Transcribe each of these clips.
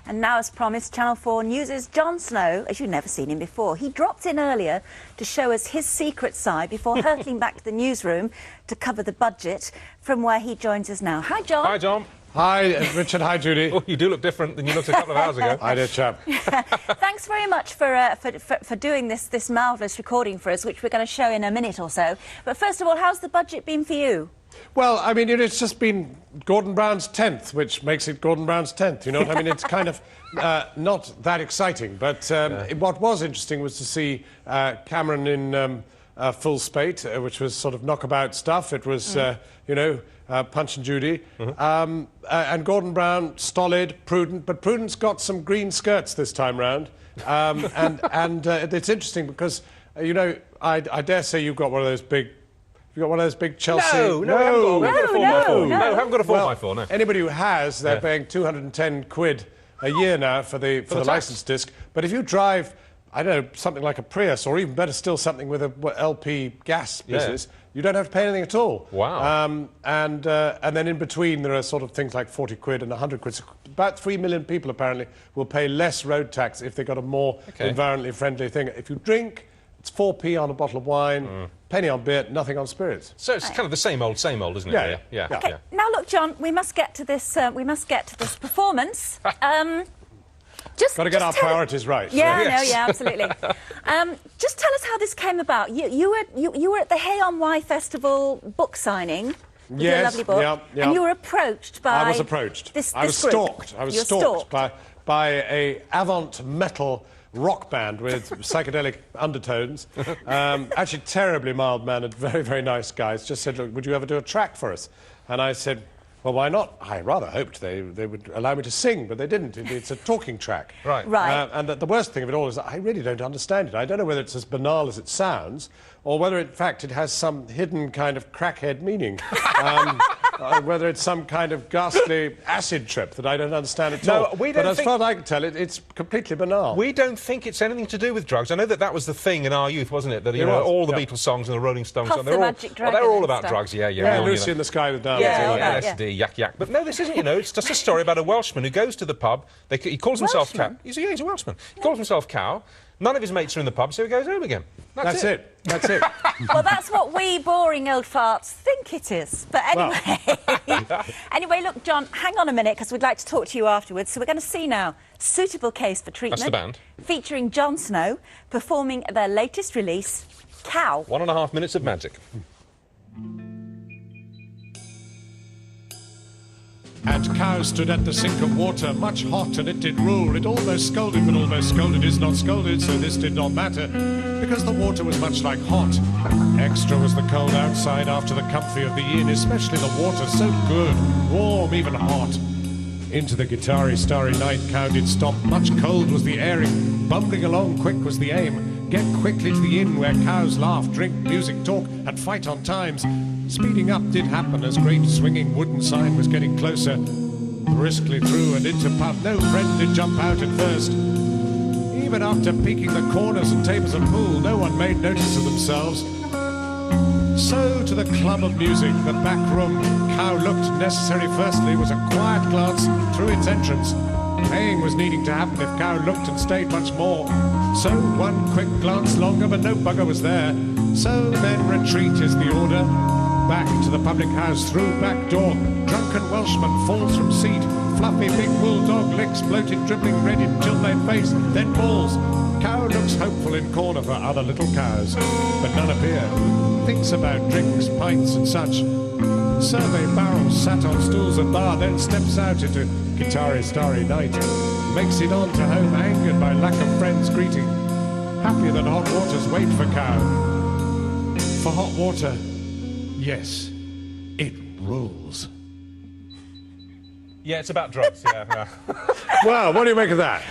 And now, as promised, Channel 4 News' Jon Snow, as you've never seen him before. He dropped in earlier to show us his secret side before hurtling back to the newsroom to cover the budget, from where he joins us now. Hi, Jon. Hi, Jon. Hi, Richard. Hi, Judy. Oh, you do look different than you looked a couple of hours ago. Hi there, chap. Thanks very much for doing this marvellous recording for us, which we're going to show in a minute or so. But first of all, how's the budget been for you? Well, I mean, it's just been Gordon Brown's 10th, which makes it Gordon Brown's 10th, you know what I mean? It's kind of not that exciting, but what was interesting was to see Cameron in full spate, which was sort of knockabout stuff. It was, you know, Punch and Judy. And Gordon Brown, stolid, prudent, but Prudent's got some green skirts this time round. And it's interesting because, you know, I dare say you've got one of those big... You got one of those big Chelsea... No, I haven't got a 4x4, no. Anybody who has, they're paying 210 quid a year now for the licence disc. But if you drive, I don't know, something like a Prius, or even better still, something with a LP gas business, you don't have to pay anything at all. Wow. And then in between, there are sort of things like 40 quid and 100 quid. So about 3 million people, apparently, will pay less road tax if they got a more environmentally friendly thing. If you drink, it's 4p on a bottle of wine, penny on beer, nothing on spirits. So it's kind of the same old, isn't it? Yeah. Yeah. Okay, now look, Jon, we must get to this. We must get to this performance. Got to get our priorities right. Yeah, Yes. no, yeah, absolutely. Just tell us how this came about. You were at the Hay on Wye Festival book signing. With your lovely book, and you were approached by... I was approached. I was stalked. I was stalked by a avant metal rock band with psychedelic undertones. Actually, terribly mild-mannered, very, very nice guys. Just said, look, would you ever do a track for us? And I said, well, why not? I rather hoped they would allow me to sing, but they didn't. It's a talking track. Right. And the worst thing of it all is that I really don't understand it. I don't know whether it's as banal as it sounds, or whether, in fact, it has some hidden kind of crackhead meaning. Whether it's some kind of ghastly acid trip that I don't understand at all. We don't but as far as I can tell, it's completely banal. We don't think it's anything to do with drugs. I know that was the thing in our youth, wasn't it? That, you know, all the Beatles songs and the Rolling Stones... Puff the Magic Dragon they're all about stuff. drugs, yeah. Lucy in the Sky with Diamonds. LSD, yak. But no, this isn't, you know, it's just a story about a Welshman who goes to the pub. He calls himself Cow. He's a Welshman. He calls himself Cow. None of his mates are in the pub, so he goes home again. That's it. That's it. Well, that's what we boring old farts think it is. But anyway... Anyway, look, Jon, hang on a minute, because we'd like to talk to you afterwards. So we're going to see now Suitable Case for Treatment. That's the band. Featuring Jon Snow, performing their latest release, Cow. 1.5 minutes of magic. And Cow stood at the sink of water, much hot, and it did rule. It almost scolded, but almost scolded is not scolded, so this did not matter, because the water was much like hot. Extra was the cold outside after the comfy of the inn, especially the water, so good, warm, even hot. Into the guitar-y, starry night Cow did stop. Much cold was the airing, bumbling along quick was the aim. Get quickly to the inn where cows laugh, drink, music, talk, and fight on times. Speeding up did happen as great swinging wooden sign was getting closer. Briskly through and into pub, no friend did jump out at first. Even after peeking the corners and tables of pool, no one made notice of themselves. So to the club of music, the back room. Cow looked necessary firstly was a quiet glance through its entrance. Paying was needing to happen if Cow looked and stayed much more. So one quick glance longer, but no bugger was there. So then retreat is the order. Back to the public house, through back door. Drunken Welshman falls from seat. Fluffy big bulldog licks, bloated, dribbling red in till-they face, then balls. Cow looks hopeful in corner for other little cows, but none appear. Thinks about drinks, pints and such. Survey barrels sat on stools at bar, then steps out into guitar-y, starry night. Makes it on to home, angered by lack of friends greeting. Happy that hot waters wait for Cow. For hot water, yes, it rules. Yeah, it's about drugs, yeah. Well, what do you make of that?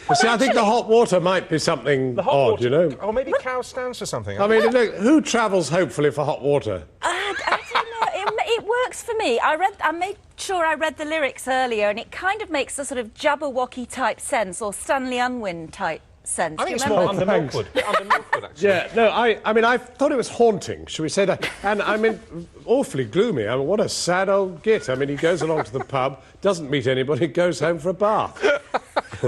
I think the hot water might be something odd, you know? Or maybe Cow stands for something. I mean, look, who travels hopefully for hot water? I don't know. It works for me. I made sure I read the lyrics earlier, and it kind of makes a sort of Jabberwocky type sense, or Stanley Unwin type sense. I think it's more under Milkwood. Under Milkwood, actually. Yeah, no, I mean, I thought it was haunting, shall we say that? And, I mean, awfully gloomy. I mean, what a sad old git. I mean, he goes along to the pub, doesn't meet anybody, goes home for a bath.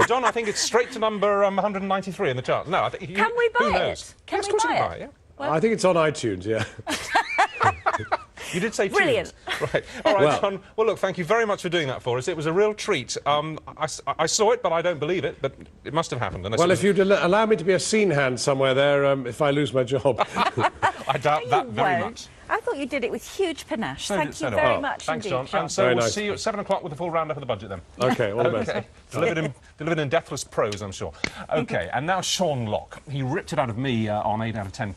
John, I think it's straight to number 193 in the chart. No, I think... Can we buy who knows? it? Can Yes, we of course you buy can it? buy it, yeah. Well, I think it's on iTunes, yeah. You did say Brilliant. tunes. Right. All right, Well- John. Well, look, thank you very much for doing that for us. It was a real treat. I saw it, but I don't believe it. But it must have happened. Well, if you'd allow me to be a scene hand somewhere there, if I lose my job. I doubt that you very won't. much. I thought you did it with huge panache. Thank So you do I. very much Thanks, indeed, John. And so Very we'll nice. see you at 7 o'clock with the full roundup of the budget then. OK, all the best. Okay. delivered in deathless prose, I'm sure. OK, and now Sean Locke. He ripped it out of me on 8 out of 10.